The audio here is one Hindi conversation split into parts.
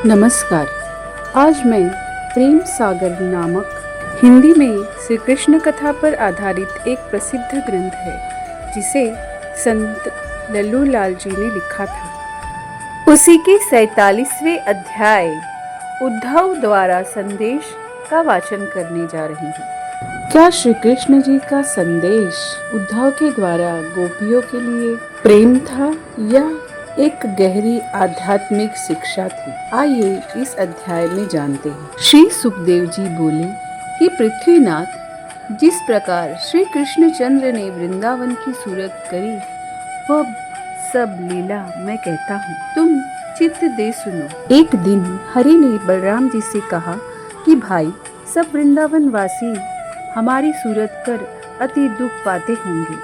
नमस्कार। आज मैं प्रेम सागर नामक हिंदी में श्री कृष्ण कथा पर आधारित एक प्रसिद्ध ग्रंथ है जिसे संत लल्लू लाल जी ने लिखा था। उसी के 47वें अध्याय उद्धव द्वारा संदेश का वाचन करने जा रही हूँ। क्या श्री कृष्ण जी का संदेश उद्धव के द्वारा गोपियों के लिए प्रेम था या एक गहरी आध्यात्मिक शिक्षा थी? आइए इस अध्याय में जानते हैं। श्री सुखदेव जी बोले कि पृथ्वीनाथ, जिस प्रकार श्री कृष्णचंद्र ने वृंदावन की सूरत करी वह सब लीला मैं कहता हूँ, तुम चित्त दे सुनो। एक दिन हरि ने बलराम जी से कहा कि भाई, सब वृंदावन वासी हमारी सूरत कर अति दुख पाते होंगे,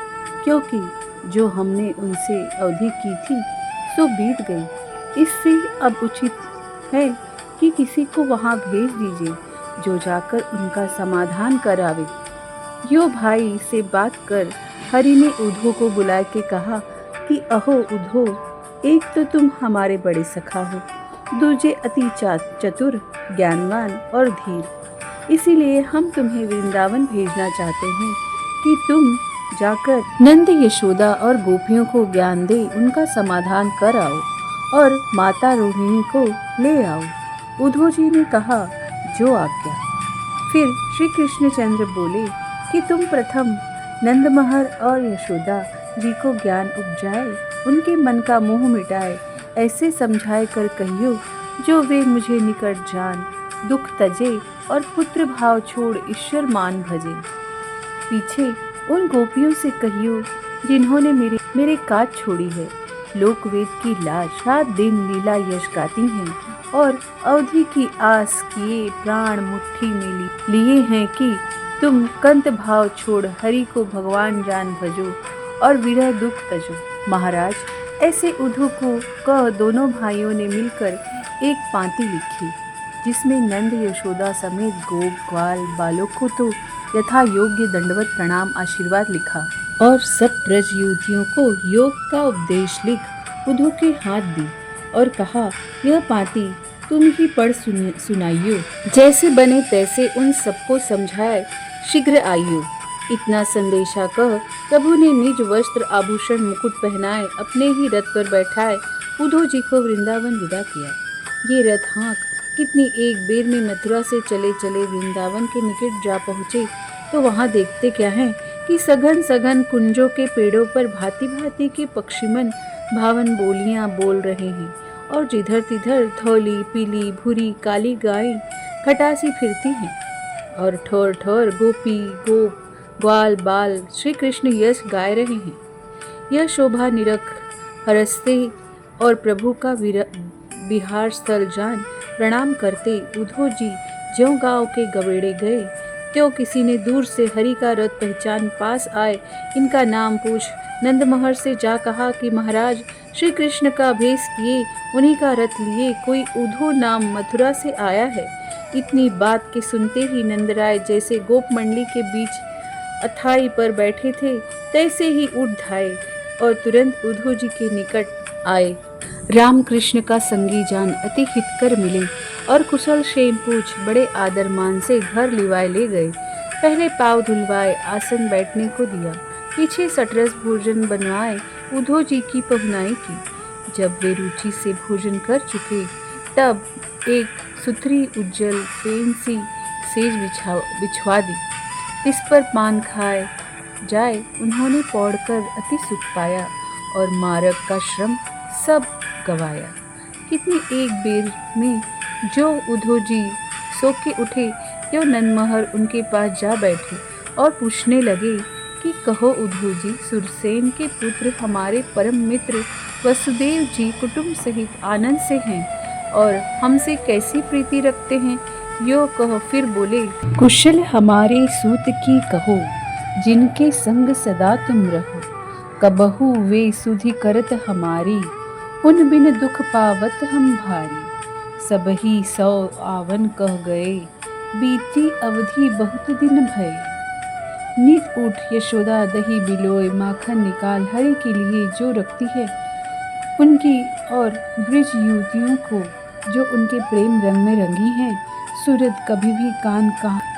क्योंकि जो हमने उनसे अवधि की थी सो बीत गई। इससे अब उचित है कि किसी को वहां भेज दीजिए जो जाकर उनका समाधान करावे। यो भाई से बात कर हरि ने उद्धव को बुला के कहा कि अहो उद्धव, एक तो तुम हमारे बड़े सखा हो, दूजे अति चतुर, ज्ञानवान और धीर। इसीलिए हम तुम्हें वृंदावन भेजना चाहते हैं कि तुम जाकर नंद, यशोदा और गोपियों को ज्ञान दे उनका समाधान कर आओ और माता रोहिणी को ले आओ। उद्धव जी ने कहा, जो आज्ञा। फिर श्री कृष्णचंद्र बोले कि तुम प्रथम नंदमहर और यशोदा जी को ज्ञान उपजाए, उनके मन का मोह मिटाए, ऐसे समझाए कर कहियो जो वे मुझे निकट जान, दुख तजे और पुत्र भाव छोड़ ईश्वर मान भजे। पीछे उन गोपियों से कहियो जिन्होंने मेरे काज छोड़ी है, लोक वेद की लाज, रात दिन लीला यश गाती हैं और अवधि की आस किए प्राण मुट्ठी में लिए हैं कि तुम कंत भाव छोड़ हरि को भगवान जान भजो और विरह दुख तजो। महाराज, ऐसे उद्धव को कह दोनों भाइयों ने मिलकर एक पांति लिखी, जिसमें नंद यशोदा समेत गोप ग्वाल बालों को तो यथा योग्य दंडवत प्रणाम आशीर्वाद लिखा और सब ब्रज युवतियों को योग का उपदेश लिख उद्धव के हाथ दी और कहा, यह पांति तुम ही पढ़ सुनाइयो, जैसे बने तैसे उन सबको समझाए शीघ्र आइयो। इतना संदेशा कह प्रभु ने निज वस्त्र आभूषण मुकुट पहनाए अपने ही रथ पर बैठाए उद्धव जी को वृंदावन विदा किया। ये रथ हाँक कितनी एक बेर में मथुरा से चले चले वृंदावन के निकट जा पहुँचे तो वहाँ देखते क्या है कि सघन सघन कुंजों के पेड़ों पर भांति भांति के पक्षीमन भावन बोलियां बोल रहे हैं और जिधर तिधर धौली पीली भूरी काली गायें खटासी फिरती हैं और ठोर ठोर गोपी गोप ग्वाल बाल श्री कृष्ण यश गाए रहे हैं। यह शोभा निरख हरसते और प्रभु का विहार स्थल जान प्रणाम करते उद्धव जी ज्यों गांव के गवेड़े गए क्यों किसी ने दूर से हरि का रथ पहचान पास आए इनका नाम पूछ नंदमहर से जा कहा कि महाराज, श्री कृष्ण का भेष किए उन्हीं का रथ लिए कोई उद्धव नाम मथुरा से आया है। इतनी बात के सुनते ही नंदराय जैसे गोप मंडली के बीच अथाई पर बैठे थे तैसे ही उठ धाये और तुरंत उद्धव जी के निकट आए। रामकृष्ण का संगी जान अति हितकर मिले और कुशल क्षेम पूछ बड़े आदर मान से घर लिवाए ले गए। पहले पाँव धुलवाए, आसन बैठने को दिया, पीछे सटरस भोजन बनवाए उद्धव जी की पहुनाई की। जब वे रुचि से भोजन कर चुके तब एक सुथरी उज्जवल फेन सी सेज बिछवा दी। इस पर पान खाए जाए उन्होंने पौड़कर अति सुख पाया और मार्ग का श्रम सब गवाया। कितनी एक बेर में जो उद्धव जी सो के उठे यो नंदमहर उनके पास जा बैठे और पूछने लगे कि कहो उद्धव जी, सुरसेन के पुत्र हमारे परम मित्र वसुदेव जी कुटुंब सहित आनंद से हैं और हमसे कैसी प्रीति रखते हैं। यो कहो फिर बोले, कुशल हमारे सूत की कहो, जिनके संग सदा तुम रहो, कबहु वे सुधि करत हमारी, उन बिन दुख पावत हम भारी। सबही सौ आवन कह गए, बीती अवधि बहुत दिन भये। नित उठ यशोदा दही बिलोय, माखन निकाल हरि के लिए जो रखती है उनकी और ब्रज युवतियों को जो उनके प्रेम रंग में रंगी हैं, सूरज कभी भी कान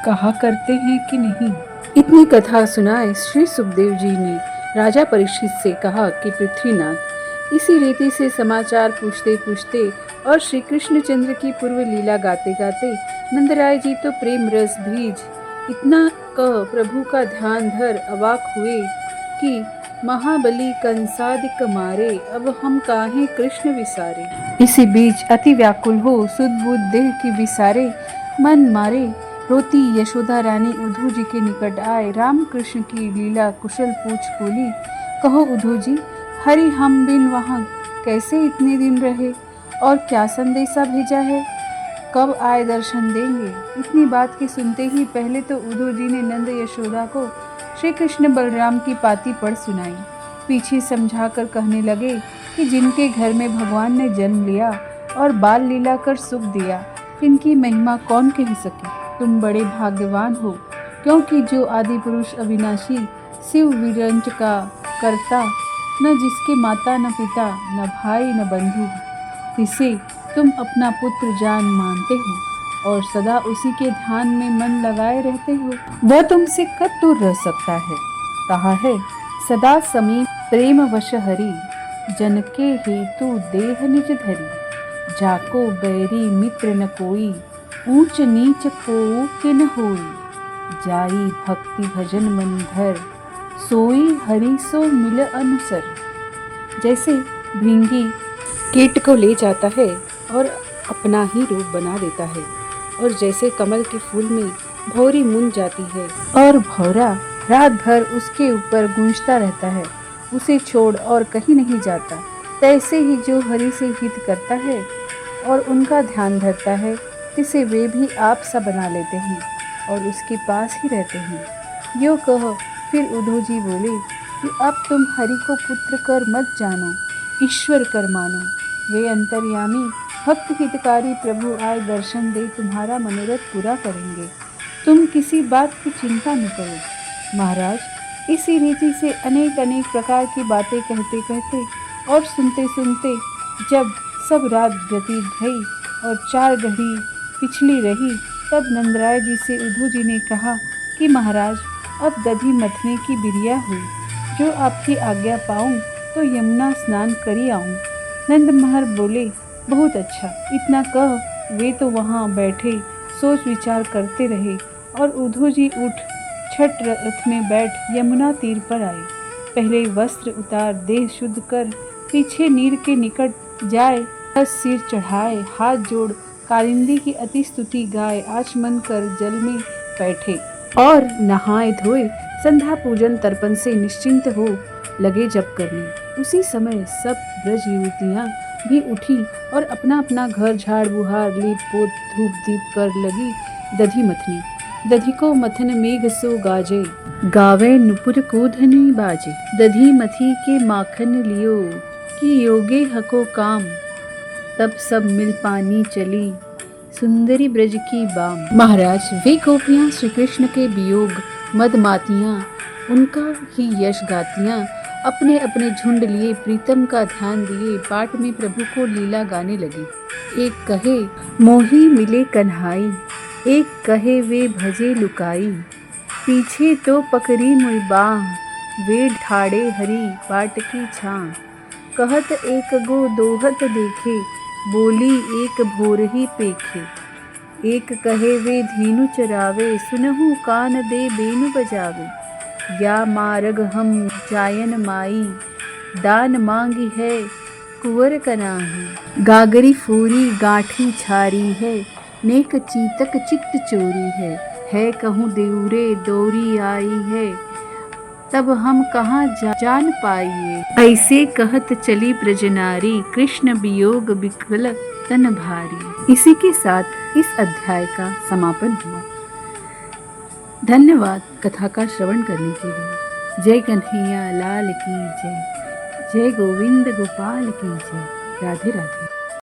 कहा करते हैं कि नहीं। इतनी कथा सुनाए श्री सुखदेव जी ने राजा परीक्षित से कहा कि पृथ्वीनाथ, इसी रीति से समाचार पूछते पूछते और श्री कृष्णचंद्र की पूर्व लीला गाते गाते नंदराय जी तो प्रेम रस भीज इतना कह प्रभु का ध्यान धर अवाक हुए कि महाबली कंसादिक मारे, अब हम काहे कृष्ण विसारे। इसी बीच अति व्याकुल हो सुध बुध देह की विसारे मन मारे रोती यशोदा रानी उद्धव जी के निकट आए राम कृष्ण की लीला कुशल पूछ बोली, कहो उद्धव जी, हरि हम बिन वहाँ कैसे इतने दिन रहे और क्या संदेशा भेजा है, कब आए दर्शन देंगे। इतनी बात की सुनते ही पहले तो उद्धव जी ने नंद यशोदा को श्री कृष्ण बलराम की पाती पढ़ सुनाई। पीछे समझाकर कहने लगे कि जिनके घर में भगवान ने जन्म लिया और बाल लीला कर सुख दिया, इनकी महिमा कौन कह सके। तुम बड़े भाग्यवान हो, क्योंकि जो आदि पुरुष अविनाशी शिव विरंच का करता, न जिसके माता न पिता न भाई न बंधु, जिसे तुम अपना पुत्र जान मानते हो और सदा उसी के ध्यान में मन लगाए रहते हो, वह तुमसे कब दूर रह सकता है। कहा है, सदा समीप प्रेम वश हरि, जन के हेतु देह निज धरी, जाको बैरी मित्र न कोई, ऊंच नीच को के न होई, जाई भक्ति भजन मन धर, सोई हरि सो मिल अनुसर। जैसे भृंगी कीट को ले जाता है और अपना ही रूप बना देता है, और जैसे कमल के फूल में भौरी मुन जाती है और भौरा रात भर उसके ऊपर गूंजता रहता है, उसे छोड़ और कहीं नहीं जाता, तैसे ही जो हरि से हित करता है और उनका ध्यान धरता है, जिसे वे भी आप सा बना लेते हैं और उसके पास ही रहते हैं। यो कह फिर उद्धव जी बोले कि अब तुम हरि को पुत्र कर मत जानो, ईश्वर कर मानो। वे अंतर्यामी भक्त हितकारी प्रभु आए दर्शन दे तुम्हारा मनोरथ पूरा करेंगे, तुम किसी बात की चिंता न करो। महाराज, इसी रीति से अनेक अनेक प्रकार की बातें कहते कहते और सुनते सुनते जब सब रात व्यतीत भई और 4 घड़ी पिछली रही, तब नंदराय जी से उद्धव जी ने कहा कि महाराज, अब दधी मथने की बिरिया हुई, जो आपकी आज्ञा पाऊं तो यमुना स्नान करी आऊं। नंद महर बोले, बहुत अच्छा। इतना कह वे तो वहाँ बैठे सोच विचार करते रहे और उद्धव जी उठ छठ रथ में बैठ यमुना तीर पर आए। पहले वस्त्र उतार देह शुद्ध कर, पीछे नीर के निकट जाए, सिर चढ़ाए, हाथ जोड़ कालिंदी की अति स्तुति गाए, आचमन कर जल में बैठे और नहाए धोए संध्या पूजन तर्पण से निश्चिंत हो लगे जप करने। उसी समय सब ब्रज युवतियाँ भी उठी और अपना अपना घर झाड़ बुहार लीप पोत धूप दीप कर लगी दधी मथनी। दधी को मथन मेघ सो गाजे, गावे नुपुर को धनी बाजे। दधी मथी के माखन लियो, कि योगे हको काम, तब सब मिल पानी चली, सुंदरी ब्रज की बाम। महाराज, वे गोपियाँ श्री कृष्ण के वियोग मदमातियाँ उनका ही यश गातियाँ अपने अपने झुंड लिए प्रीतम का ध्यान दिए पाठ में प्रभु को लीला गाने लगी। एक कहे मोही मिले कन्हाई, एक कहे वे भजे लुकाई, पीछे तो पकड़ी मुई बाह, वे ठाड़े हरी बाट की छां। कहत एक गो दोहत देखे, बोली एक भोर ही पेखे। एक कहे वे धीनु चरावे, सुनहु कान दे बेनु बजावे। या मार्ग हम जायन माई, दान मांगी है कुंवर कनाही। गागरी फूरी गांठी छारी है, नेक चीतक चित्त चोरी है कहूँ देउरे दौरी आई है, तब हम कहाँ जान पाइए। ऐसे कहत चली ब्रजनारी, कृष्ण वियोग विकल तन भारी। इसी के साथ इस अध्याय का समापन हुआ। धन्यवाद कथा का श्रवण करने के लिए। जय कन्हैया लाल की जय, जय गोविंद गोपाल की जय। राधे राधे।